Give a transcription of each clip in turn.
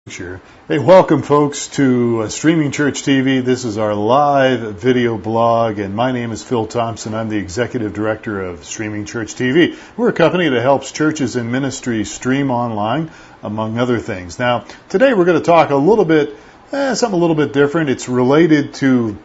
Sure. Hey, welcome folks to StreamingChurch TV. This is our live video blog, and my name is Phil Thompson. I'm the Executive Director of StreamingChurch TV. We're a company that helps churches and ministries stream online, among other things. Now, today we're going to talk a little bit, something a little bit different. It's related to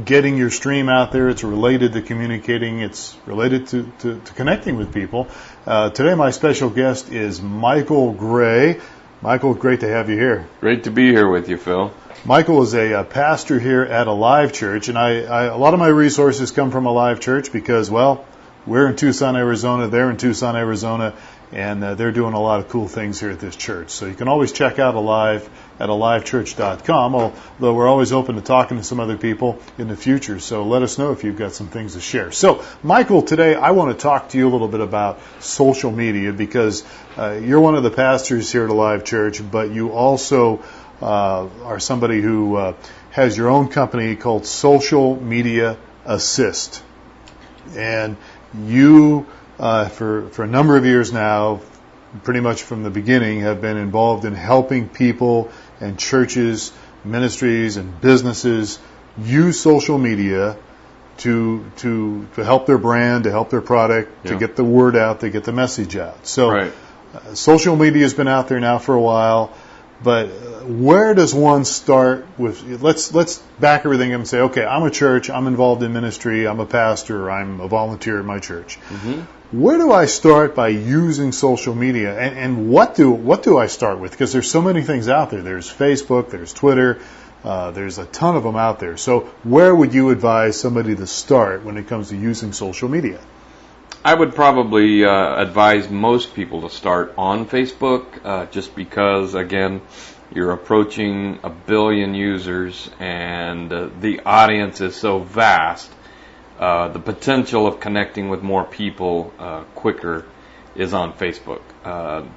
getting your stream out there. It's related to communicating. It's related to connecting with people. Today my special guest is Michael Gray. Michael, great to have you here. Great to be here with you, Phil. Michael is a pastor here at Alive Church, and a lot of my resources come from Alive Church because, well, we're in Tucson, Arizona, they're in Tucson, Arizona, and they're doing a lot of cool things here at this church. So you can always check out Alive at alivechurch.com, although we're always open to talking to some other people in the future. So let us know if you've got some things to share. So, Michael, today I want to talk to you a little bit about social media because you're one of the pastors here at Alive Church, but you also are somebody who has your own company called Social Media Assist. And you, for a number of years now, pretty much from the beginning, have been involved in helping people and churches, ministries, and businesses use social media to help their brand, to help their product, to get the word out, to get the message out. So social media has been out there now for a while, but where does one start with? Let's back everything up and say, okay, I'm a church, I'm involved in ministry, I'm a pastor, I'm a volunteer at my church. Mm-hmm. Where do I start by using social media, and what do I start with? Because there's so many things out there. There's Facebook, there's Twitter, there's a ton of them out there. So where would you advise somebody to start when it comes to using social media? I would probably advise most people to start on Facebook, just because, again, you're approaching 1 billion users, and the audience is so vast. The potential of connecting with more people quicker is on Facebook.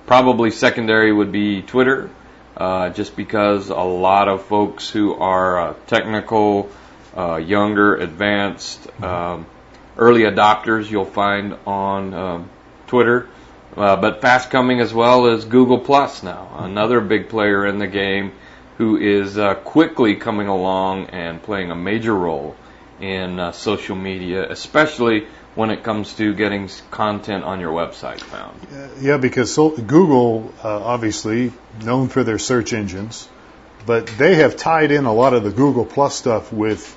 Probably secondary would be Twitter, just because a lot of folks who are technical, younger, advanced, early adopters you'll find on Twitter. But fast coming as well as Google Plus now, another big player in the game who is quickly coming along and playing a major role in social media, especially when it comes to getting content on your website found. Yeah, because Google, obviously, known for their search engines, but they have tied in a lot of the Google Plus stuff with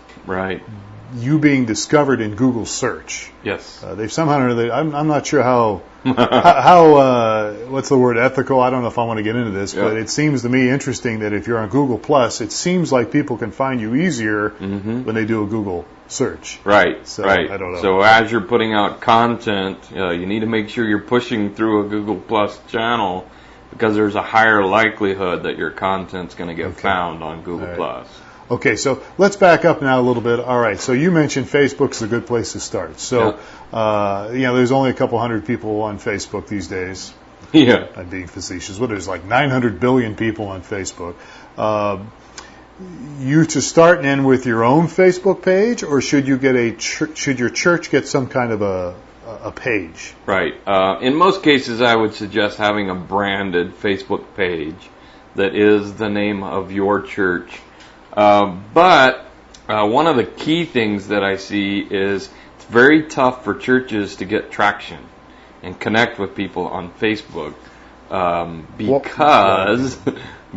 you being discovered in Google search. Yes. They've somehow, I'm not sure how what's the word, ethical? I don't know if I want to get into this, but it seems to me interesting that if you're on Google Plus, it seems like people can find you easier when they do a Google search. Right, so, right. I don't know. So as you're putting out content, you need to make sure you're pushing through a Google Plus channel, because there's a higher likelihood that your content's going to get found on Google Plus. Okay, so let's back up now a little bit. All right, so you mentioned Facebook's a good place to start. So, there's only a couple hundred people on Facebook these days. Yeah. I'm being facetious. Well, there's like 900 billion people on Facebook. You to start in with your own Facebook page, or should you get should your church get some kind of a page? Right. In most cases, I would suggest having a branded Facebook page that is the name of your church. But one of the key things that I see is it's very tough for churches to get traction and connect with people on Facebook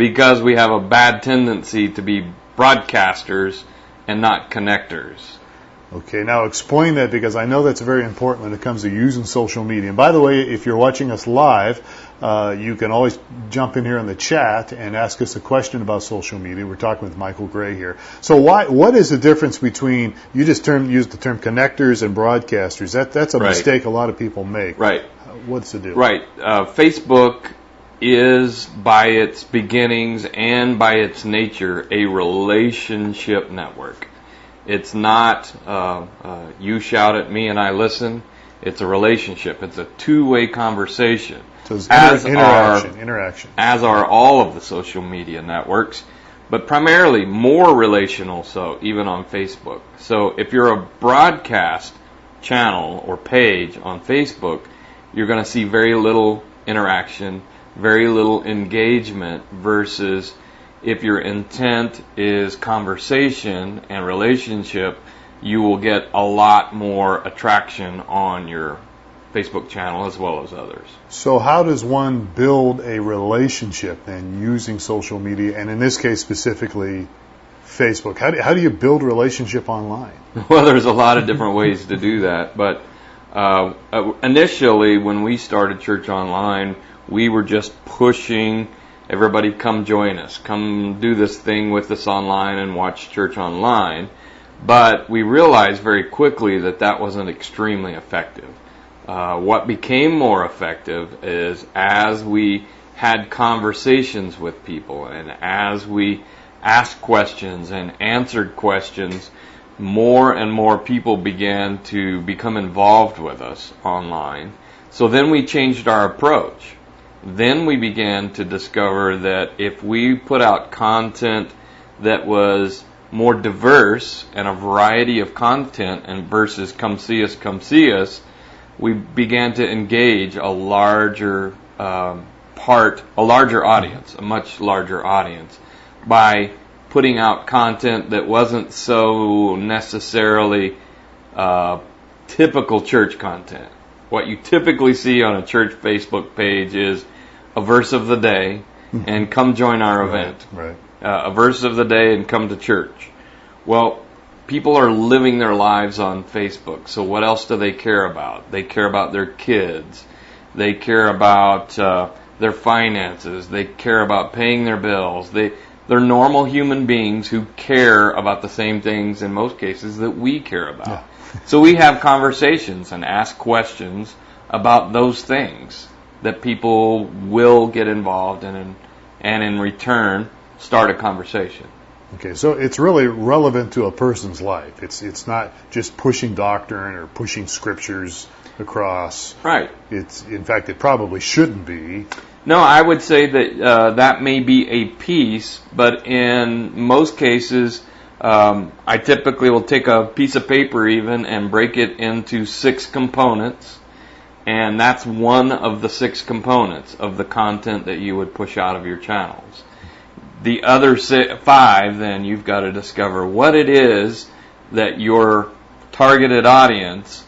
because we have a bad tendency to be broadcasters and not connectors. Okay, now explain that, because I know that's very important when it comes to using social media. And by the way, if you're watching us live, you can always jump in here in the chat and ask us a question about social media. We're talking with Michael Gray here. So what is the difference between, you just used the term connectors and broadcasters. That's a mistake a lot of people make. Right. What's the deal? Right. Facebook is, by its beginnings and by its nature, a relationship network. It's not you shout at me and I listen. It's a relationship. It's a two-way conversation. So it's interaction. As are all of the social media networks, but primarily more relational, so even on Facebook. So if you're a broadcast channel or page on Facebook, you're going to see very little interaction, very little engagement, versus if your intent is conversation and relationship, you will get a lot more attraction on your Facebook channel as well as others. So how does one build a relationship then using social media, and in this case specifically Facebook? How do you build a relationship online? Well, there's a lot of different ways to do that, but initially when we started Church Online, we were just pushing everybody, come join us, come do this thing with us online and watch Church Online. But we realized very quickly that that wasn't extremely effective. What became more effective is as we had conversations with people and as we asked questions and answered questions, more and more people began to become involved with us online. So then we changed our approach. Then we began to discover that if we put out content that was more diverse and a variety of content and versus come see us, we began to engage a larger audience, a much larger audience, by putting out content that wasn't so necessarily typical church content. What you typically see on a church Facebook page is a verse of the day and come join our event. Right. A verse of the day and come to church. Well, people are living their lives on Facebook, so what else do they care about? They care about their kids. They care about their finances. They care about paying their bills. They're normal human beings who care about the same things in most cases that we care about. Yeah. So we have conversations and ask questions about those things that people will get involved in, and in return start a conversation. Okay, so it's really relevant to a person's life. It's not just pushing doctrine or pushing scriptures across. Right. In fact, it probably shouldn't be. No, I would say that that may be a piece, but in most cases, I typically will take a piece of paper even and break it into 6 components, and that's one of the 6 components of the content that you would push out of your channels. The other 5, then, you've got to discover what it is that your targeted audience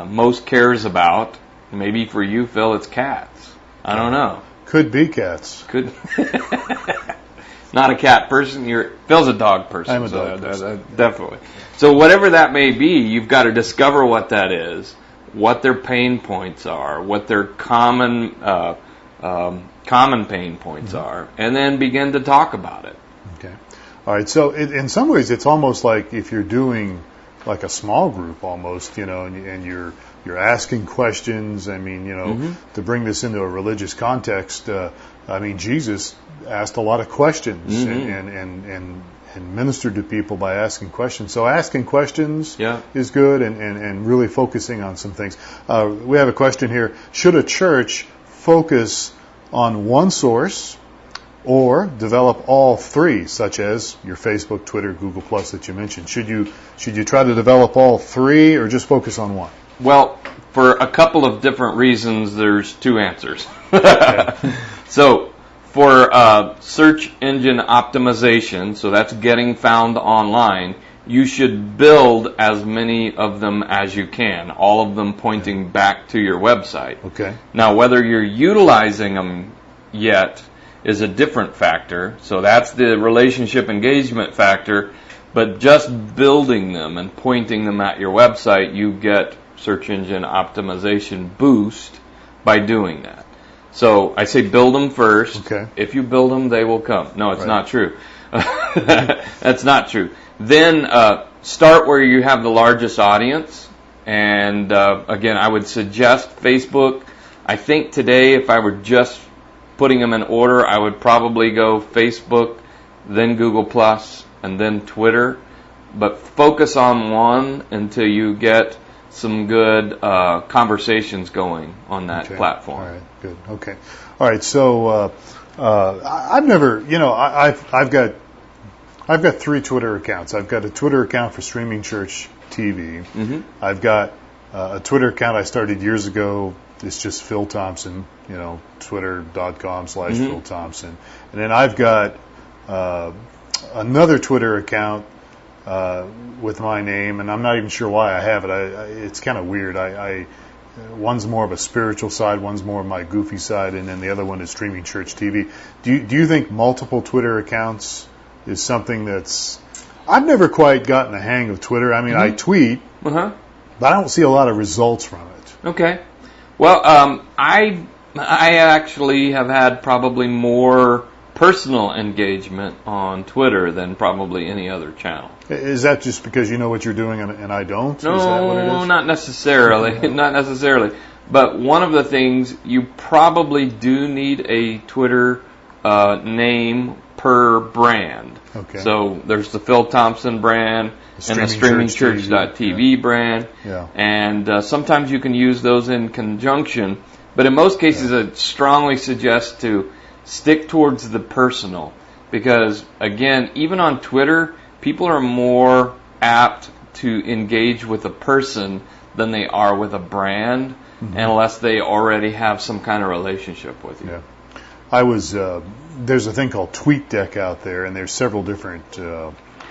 most cares about. Maybe for you, Phil, it's cats. I don't know. Could be cats. Could. Not a cat person. Phil's a dog person. I'm a dog person. Definitely. So whatever that may be, you've got to discover what that is, what their pain points are, what their common pain points are, and then begin to talk about it. Okay. All right. So in some ways, it's almost like if you're doing like a small group almost, and you're asking questions. I mean, to bring this into a religious context, Jesus asked a lot of questions and ministered to people by asking questions. So asking questions is good, and really focusing on some things. We have a question here. Should a church focus on one source or develop all 3, such as your Facebook, Twitter, Google Plus that you mentioned? Should you try to develop all 3 or just focus on one? Well, for a couple of different reasons, there's 2 answers. So for search engine optimization, so that's getting found online, you should build as many of them as you can, all of them pointing back to your website. Okay. Now, whether you're utilizing them yet is a different factor. So that's the relationship engagement factor. But just building them and pointing them at your website, you get search engine optimization boost by doing that. So I say build them first. Okay. If you build them, they will come. No, it's not true. That's not true. Then start where you have the largest audience. And again, I would suggest Facebook. I think today, if I were just putting them in order, I would probably go Facebook, then Google Plus, and then Twitter. But focus on one until you get some good conversations going on that platform. All right, good. Okay. All right. So I've never, I've got 3 Twitter accounts. I've got a Twitter account for StreamingChurch TV. Mm-hmm. I've got a Twitter account I started years ago it's just Phil Thompson, twitter.com/Phil Thompson. And then I've got another Twitter account with my name, and I'm not even sure why I have it. It's kind of weird. One's more of a spiritual side, one's more of my goofy side, and then the other one is StreamingChurch TV. Do you think multiple Twitter accounts is something that's... I've never quite gotten the hang of Twitter. I mean, I tweet, but I don't see a lot of results from it. Okay. Well, I actually have had probably more personal engagement on Twitter than probably any other channel. Is that just because you know what you're doing and I don't? No, is that what it is? not necessarily. Not necessarily. But one of the things, you probably do need a Twitter name per brand. Okay. So there's the Phil Thompson brand and the StreamingChurch.tv brand. Yeah. And sometimes you can use those in conjunction. But in most cases, I strongly suggest to stick towards the personal. Because, again, even on Twitter, people are more apt to engage with a person than they are with a brand, unless they already have some kind of relationship with you. Yeah. There's a thing called TweetDeck out there, and there's several different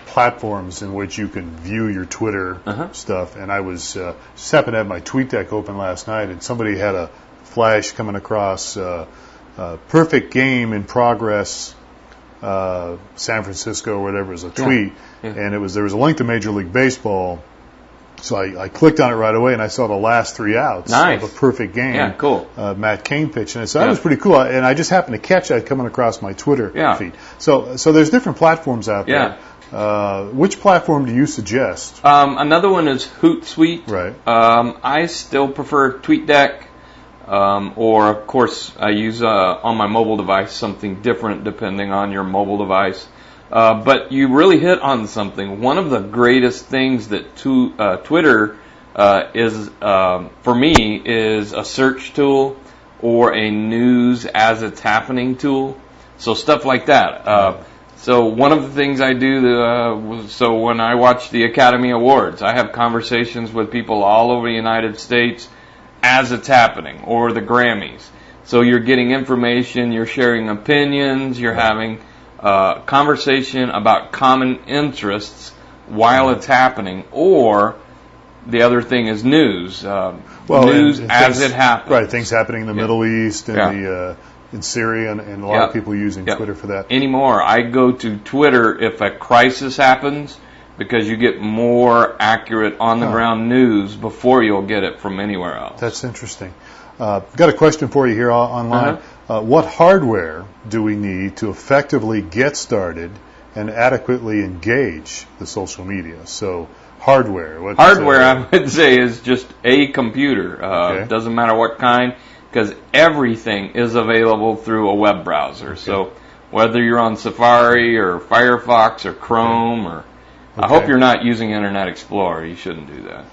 platforms in which you can view your Twitter stuff. And I was just happened to have my TweetDeck open last night, and somebody had a flash coming across perfect game in progress, San Francisco or whatever, is a tweet, and there was a link to Major League Baseball. So I clicked on it right away, and I saw the last 3 outs of a perfect game. Yeah, cool. Matt Cain pitched, and so that was pretty cool. And I just happened to catch that coming across my Twitter feed. So there's different platforms out there. Which platform do you suggest? Another one is Hootsuite. Right. I still prefer TweetDeck, or of course I use on my mobile device something different depending on your mobile device. But you really hit on something. One of the greatest things that Twitter is, for me, is a search tool or a news as it's happening tool. So stuff like that. So one of the things I do, so when I watch the Academy Awards, I have conversations with people all over the United States as it's happening, or the Grammys. So you're getting information, you're sharing opinions, you're having conversation about common interests while it's happening, or the other thing is news. News as it happens. Right, things happening in the Middle East and in Syria, and a lot of people using Twitter for that. Anymore, I go to Twitter if a crisis happens, because you get more accurate on-the-ground news before you'll get it from anywhere else. That's interesting. Got a question for you here online. What hardware do we need to effectively get started and adequately engage the social media? So hardware. Hardware, I would say, is just a computer. Doesn't matter what kind, because everything is available through a web browser. So whether you're on Safari or Firefox or Chrome or... I hope you're not using Internet Explorer. You shouldn't do that.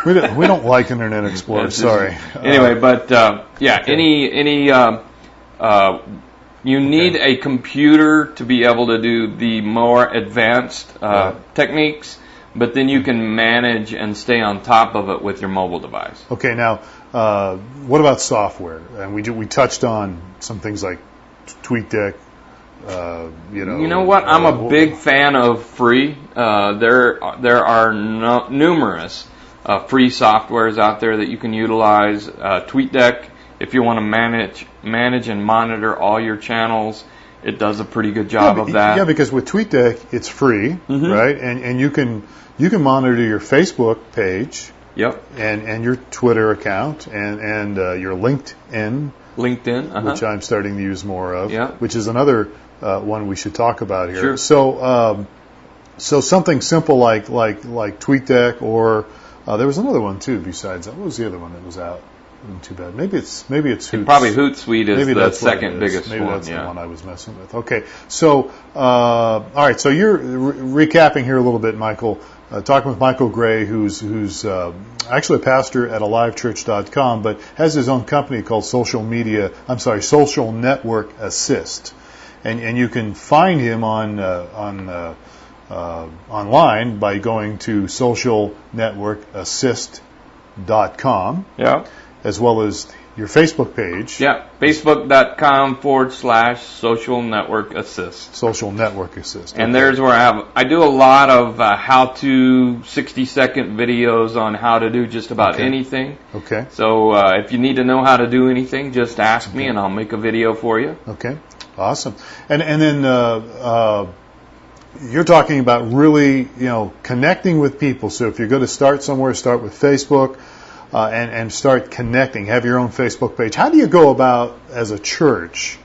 We don't like Internet Explorer. Sorry. Anyway, but you need a computer to be able to do the more advanced techniques, but then you can manage and stay on top of it with your mobile device. Okay. Now, what about software? And we touched on some things like TweetDeck. You know what? I'm a big fan of free. There are numerous free softwares out there that you can utilize. TweetDeck, if you want to manage and monitor all your channels, it does a pretty good job of that. Yeah, because with TweetDeck, it's free, right? And you can monitor your Facebook page. Yep. And your Twitter account and your LinkedIn, which I'm starting to use more of, which is another one we should talk about here. Sure. So something simple like TweetDeck, or there was another one too besides that. What was the other one that was out? Too bad. Maybe it's Hootsuite. Probably Hootsuite is the second biggest one. Maybe that's the one I was messing with. Okay. So all right. So you're recapping here a little bit, Michael. Talking with Michael Gray, who's actually a pastor at alivechurch.com, but has his own company called Social Network Assist, and you can find him on online by going to socialnetworkassist.com. Yeah. as well as your Facebook page. Yeah, facebook.com/social network assist. Social network assist. And there's where I do a lot of how-to 60-second videos on how to do just about anything. Okay. So if you need to know how to do anything, just ask me and I'll make a video for you. Okay. Awesome. And then you're talking about really, connecting with people. So if you're going to start somewhere, start with Facebook. And start connecting, have your own Facebook page. How do you go about as a church?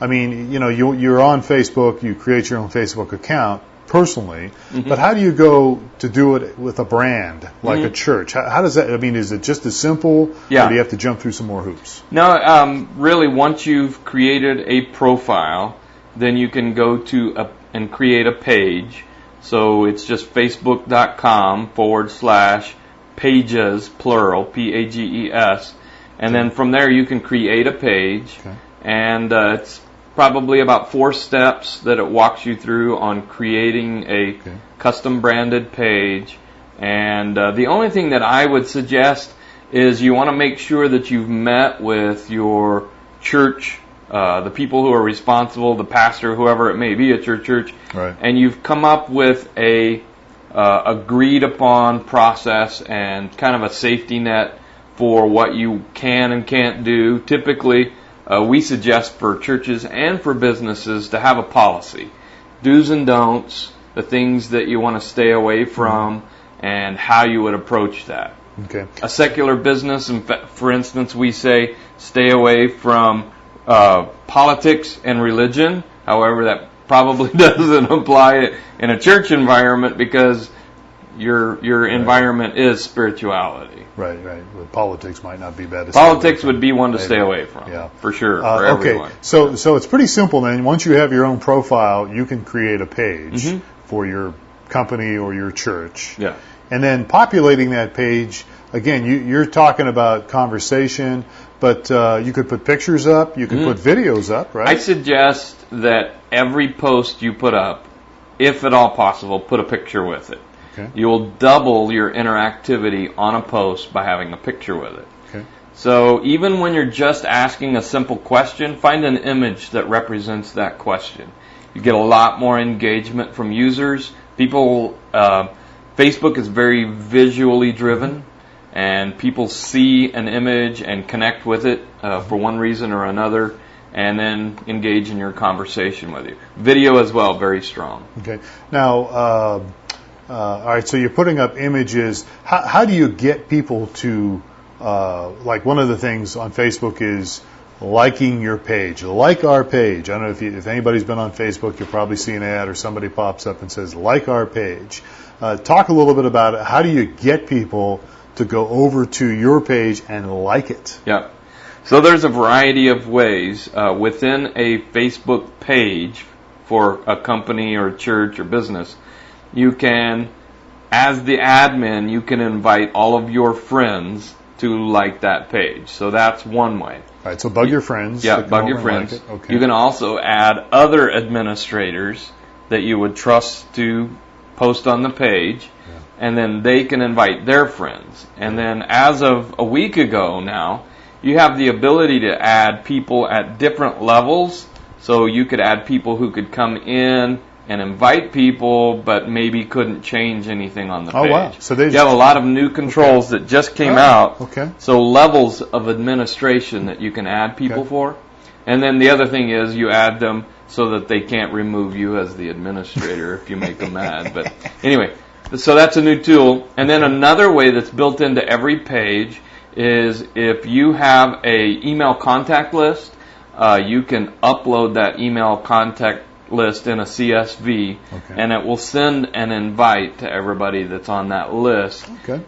I mean, you're on Facebook, you create your own Facebook account personally, but how do you go to do it with a brand like a church? How does that, I mean, is it just as simple, or do you have to jump through some more hoops? No, really, once you've created a profile, then you can go to and create a page. So it's just facebook.com/pages, plural, Pages, and then from there you can create a page, and it's probably about 4 steps that it walks you through on creating a custom branded page. And the only thing that I would suggest is you want to make sure that you've met with your church, the people who are responsible, the pastor, whoever it may be at your church, and you've come up with a agreed upon process and kind of a safety net for what you can and can't do. Typically, we suggest for churches and for businesses to have a policy. Do's and don'ts, the things that you want to stay away from, and how you would approach that. Okay. A secular business, for instance, we say stay away from politics and religion. However, that probably doesn't apply in a church environment because your environment is spirituality. Right. But politics might not be bad. Politics would be one to stay away from, for sure, for everyone. So it's pretty simple then. Once you have your own profile, you can create a page for your company or your church. Yeah. And then populating that page, again, you're talking about conversation, but you could put pictures up, you could put videos up, right? I suggest that every post you put up, if at all possible, put a picture with it. Okay. You'll double your interactivity on a post by having a picture with it. Okay. So even when you're just asking a simple question, find an image that represents that question. You get a lot more engagement from users. People, Facebook is very visually driven, and people see an image and connect with it for one reason or another, and then engage in your conversation with you. Video as well, very strong. Okay. Now, all right, so you're putting up images. How do you get people to, like one of the things on Facebook is liking your page. Like our page. I don't know if anybody's been on Facebook, you'll probably see an ad or somebody pops up and says, like our page. Talk a little bit about it. How do you get people to go over to your page and like it? Yeah. So there's a variety of ways. Within a Facebook page for a company or church or business, you can, as the admin, you can invite all of your friends to like that page. So that's one way. All right, so bug your friends. Yeah, bug your friends. Like okay. You can also add other administrators that you would trust to post on the page, and then they can invite their friends. And then as of a week ago now, you have the ability to add people at different levels. So you could add people who could come in and invite people, but maybe couldn't change anything on the page. Oh, wow. So you have a lot of new controls that just came out. Okay. So levels of administration that you can add people for. And then the other thing is you add them so that they can't remove you as the administrator if you make them mad. But anyway, so that's a new tool. And then another way that's built into every page is if you have a email contact list, you can upload that email contact list in a CSV, and it will send an invite to everybody that's on that list. Okay.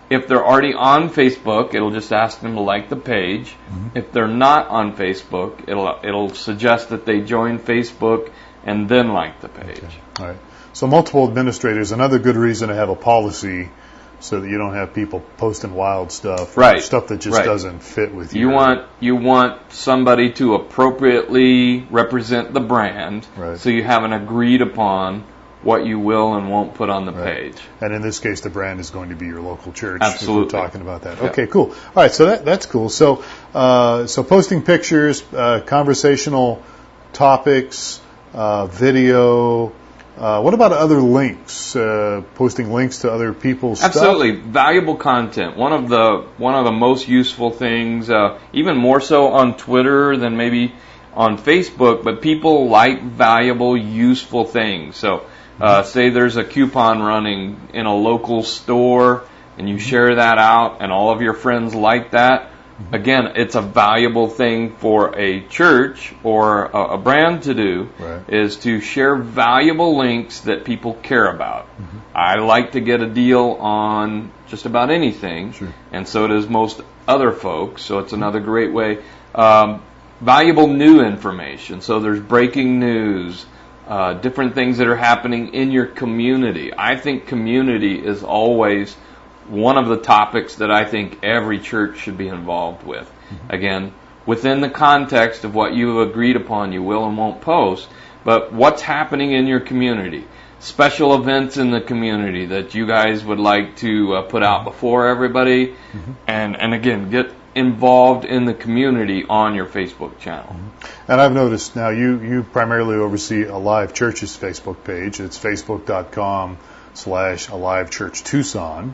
If they're already on Facebook, it'll just ask them to like the page. If they're not on Facebook, it'll suggest that they join Facebook and then like the page. Okay. All right. So multiple administrators, another good reason to have a policy so that you don't have people posting wild stuff, stuff that just doesn't fit with you. You want somebody to appropriately represent the brand, so you have an agreed upon what you will and won't put on the Right. page. And in this case, the brand is going to be your local church. Absolutely. If we're talking about that. Yeah. Okay, cool. All right, so that's cool. So, so posting pictures, conversational topics, video. What about other links? Posting links to other people's Absolutely. stuff? Valuable content. One of the most useful things, even more so on Twitter than maybe on Facebook, but people like valuable, useful things. So say there's a coupon running in a local store and you share that out and all of your friends like that. Again, it's a valuable thing for a church or a brand to do, Right. is to share valuable links that people care about. I like to get a deal on just about anything, Sure. and so does most other folks, so it's another great way. Valuable new information, so there's breaking news, different things that are happening in your community. I think community is always one of the topics that I think every church should be involved with. Again, within the context of what you have agreed upon, you will and won't post, but what's happening in your community. Special events in the community that you guys would like to put out before everybody, and again, get involved in the community on your Facebook channel. And I've noticed now you primarily oversee Alive Church's Facebook page. It's facebook.com/AliveChurchTucson.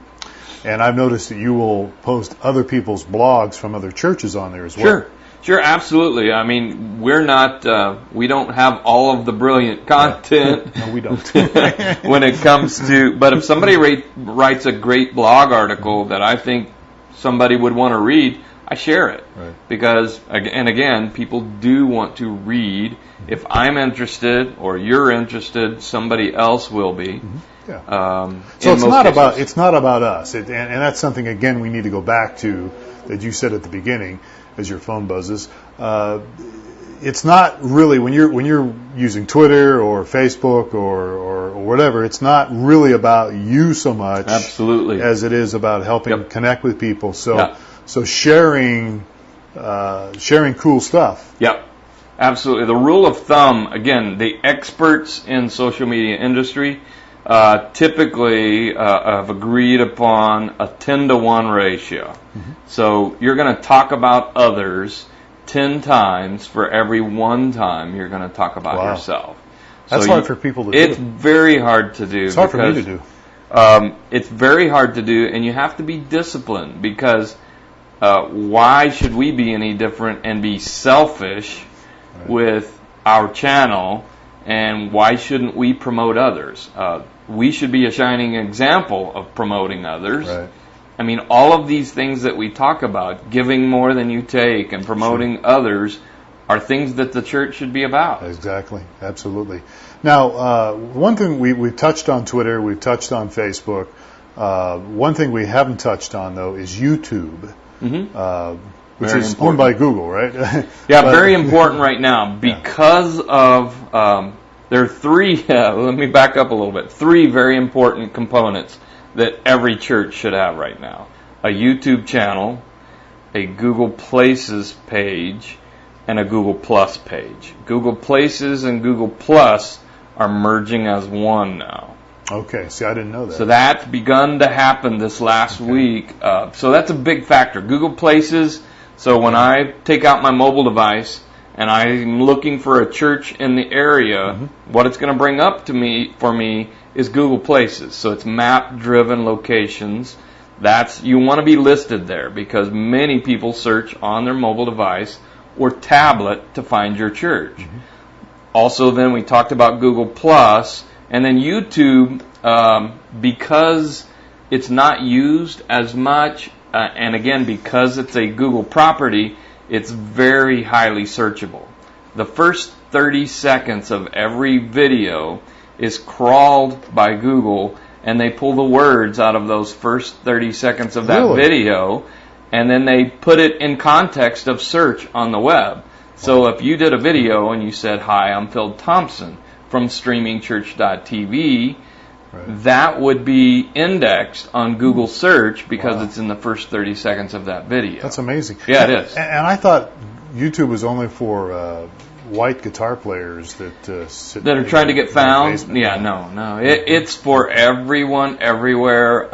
And I've noticed that you will post other people's blogs from other churches on there as well. Sure, absolutely. I mean, we don't have all of the brilliant content. No, we don't. When it comes to, but if somebody writes a great blog article that I think somebody would want to read, I share it. Right. Because, and again, people do want to read. If I'm interested or you're interested, somebody else will be. Yeah. So it's not about us, and that's something again we need to go back to that you said at the beginning as your phone buzzes. It's not really when you're using Twitter or Facebook or whatever. It's not really about you so much, absolutely, as it is about helping connect with people. So yeah. So sharing cool stuff. Yep. Absolutely. The rule of thumb, again, the experts in social media industry typically have agreed upon a 10-to-1 ratio. So you're going to talk about others 10 times for every one time you're going to talk about yourself. That's hard for people to do. It's very hard to do. It's hard for me to do. It's very hard to do, and you have to be disciplined because why should we be any different and be selfish with our channel, and why shouldn't we promote others? We should be a shining example of promoting others. Right. I mean, all of these things that we talk about, giving more than you take and promoting others, are things that the church should be about. Exactly. Absolutely. Now, one thing we've touched on Twitter, we've touched on Facebook. One thing we haven't touched on, though, is YouTube. Which Very is important. owned by Google, right? Yeah, very important right now because of there are three. Let me back up a little bit. Three very important components that every church should have right now: a YouTube channel, a Google Places page, and a Google Plus page. Google Places and Google Plus are merging as one now. Okay, see, I didn't know that. So that's begun to happen this last week. So that's a big factor. Google Places. So when I take out my mobile device and I'm looking for a church in the area, what it's going to bring up for me is Google Places. So it's map-driven locations. You want to be listed there because many people search on their mobile device or tablet to find your church. Also, then we talked about Google Plus, and then YouTube, because it's not used as much. And again, because it's a Google property, it's very highly searchable. The first 30 seconds of every video is crawled by Google, and they pull the words out of those first 30 seconds of that video, and then they put it in context of search on the web. So if you did a video and you said, "Hi, I'm Phil Thompson from StreamingChurch.tv," that would be indexed on Google search because it's in the first 30 seconds of that video. That's amazing. Yeah, it is. And I thought YouTube was only for white guitar players that sit that are trying to get found. basement. Yeah, no. It's for everyone, everywhere.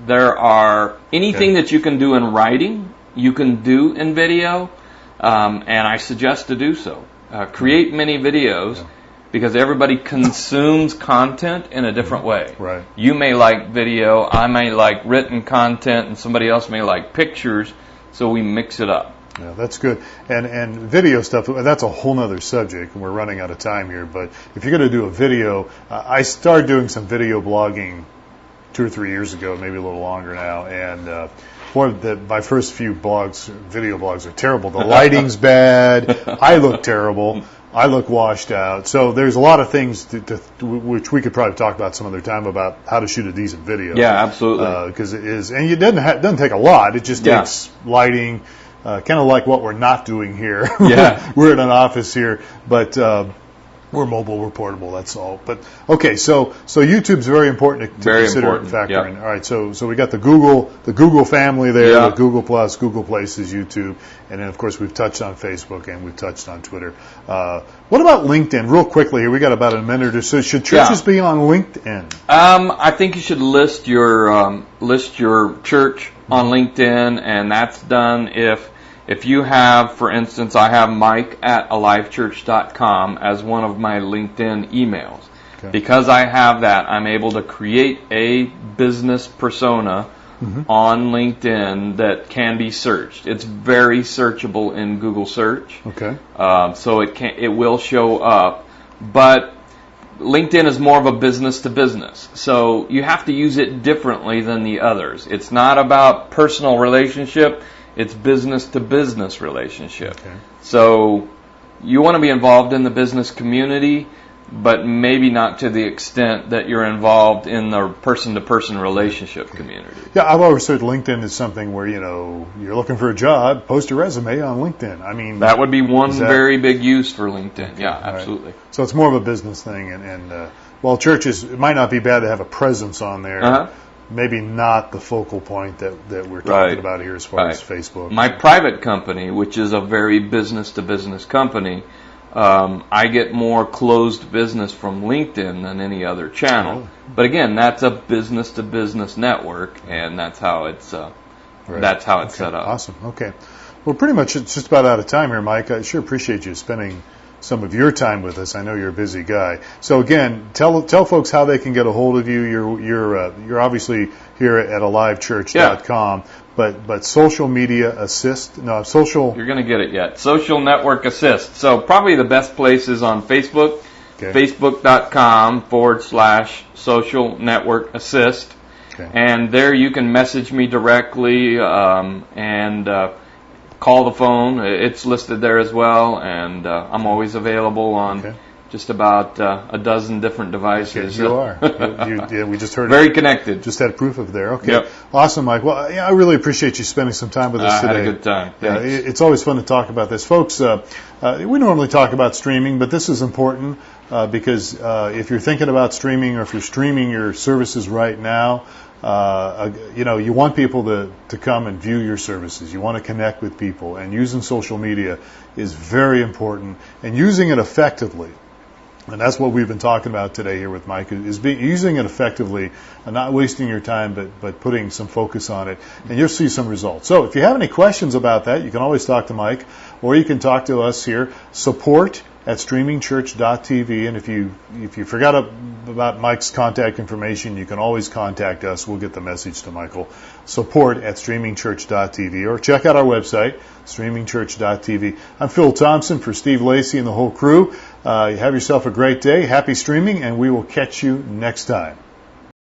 There are anything that you can do in writing, you can do in video, and I suggest to do so. Create many videos because everybody consumes content in a different way. Right. You may like video, I may like written content, and somebody else may like pictures, so we mix it up. Yeah, that's good. And video stuff, that's a whole nother subject, and we're running out of time here. But if you're going to do a video, I started doing some video blogging 2 or 3 years ago, maybe a little longer now. And my first few video blogs are terrible. The lighting's bad. I look terrible. I look washed out. So there's a lot of things which we could probably talk about some other time about how to shoot a decent video. Yeah, absolutely. Because it is, and it doesn't take a lot. It just takes lighting. Kind of like what we're not doing here. Yeah. We're in an office here, but we're mobile, we're portable, that's all. But okay, so YouTube's very important to consider and factor in. All right, so we got the Google family there, the Google Plus, Google Places, YouTube, and then of course we've touched on Facebook and we've touched on Twitter. What about LinkedIn? Real quickly here, we got about a minute or so. Should churches be on LinkedIn? I think you should list your church on LinkedIn, and that's done if you have, for instance, I have Mike at alivechurch.com as one of my LinkedIn emails. Okay. Because I have that, I'm able to create a business persona on LinkedIn that can be searched. It's very searchable in Google search. Okay. So it will show up. But LinkedIn is more of a business to business. So you have to use it differently than the others. It's not about personal relationship. It's business to business relationship. Okay. So you want to be involved in the business community, but maybe not to the extent that you're involved in the person-to-person relationship community. Yeah, I've always said LinkedIn is something where, you're looking for a job, post a resume on LinkedIn. I mean, that would be one very big use for LinkedIn. Yeah, absolutely. Right. So it's more of a business thing, and well, churches, it might not be bad to have a presence on there. Maybe not the focal point that we're talking about here as far as Facebook. My private company, which is a very business-to-business company, I get more closed business from LinkedIn than any other channel. But again, that's a business-to-business network, and that's how it's set up. Awesome. Okay. Well, pretty much it's just about out of time here, Mike. I sure appreciate you spending some of your time with us. I know you're a busy guy. So again, tell folks how they can get a hold of you. You're obviously here at alivechurch.com, but social media assist. No, social. You're going to get it yet. Social network assist. So probably the best place is on Facebook. Okay. Facebook.com/social network assist. Okay. And there you can message me directly and call the phone. It's listed there as well, and I'm always available on just about a dozen different devices. You are. We just heard very connected. Just had proof of there. Okay. Yep. Awesome, Mike. Well, I really appreciate you spending some time with us today. I had a good time. It's always fun to talk about this. Folks, we normally talk about streaming, but this is important because if you're thinking about streaming or if you're streaming your services right now, you want people to come and view your services. You want to connect with people, and using social media is very important, and using it effectively. And that's what we've been talking about today here with Mike, is using it effectively and not wasting your time, but putting some focus on it, and you'll see some results. So if you have any questions about that, you can always talk to Mike, or you can talk to us here, support@StreamingChurch.tv, and if you forgot about Mike's contact information, you can always contact us. We'll get the message to Michael. Support@StreamingChurch.tv, or check out our website, StreamingChurch.tv. I'm Phil Thompson for Steve Lacey and the whole crew. You have yourself a great day. Happy streaming, and we will catch you next time.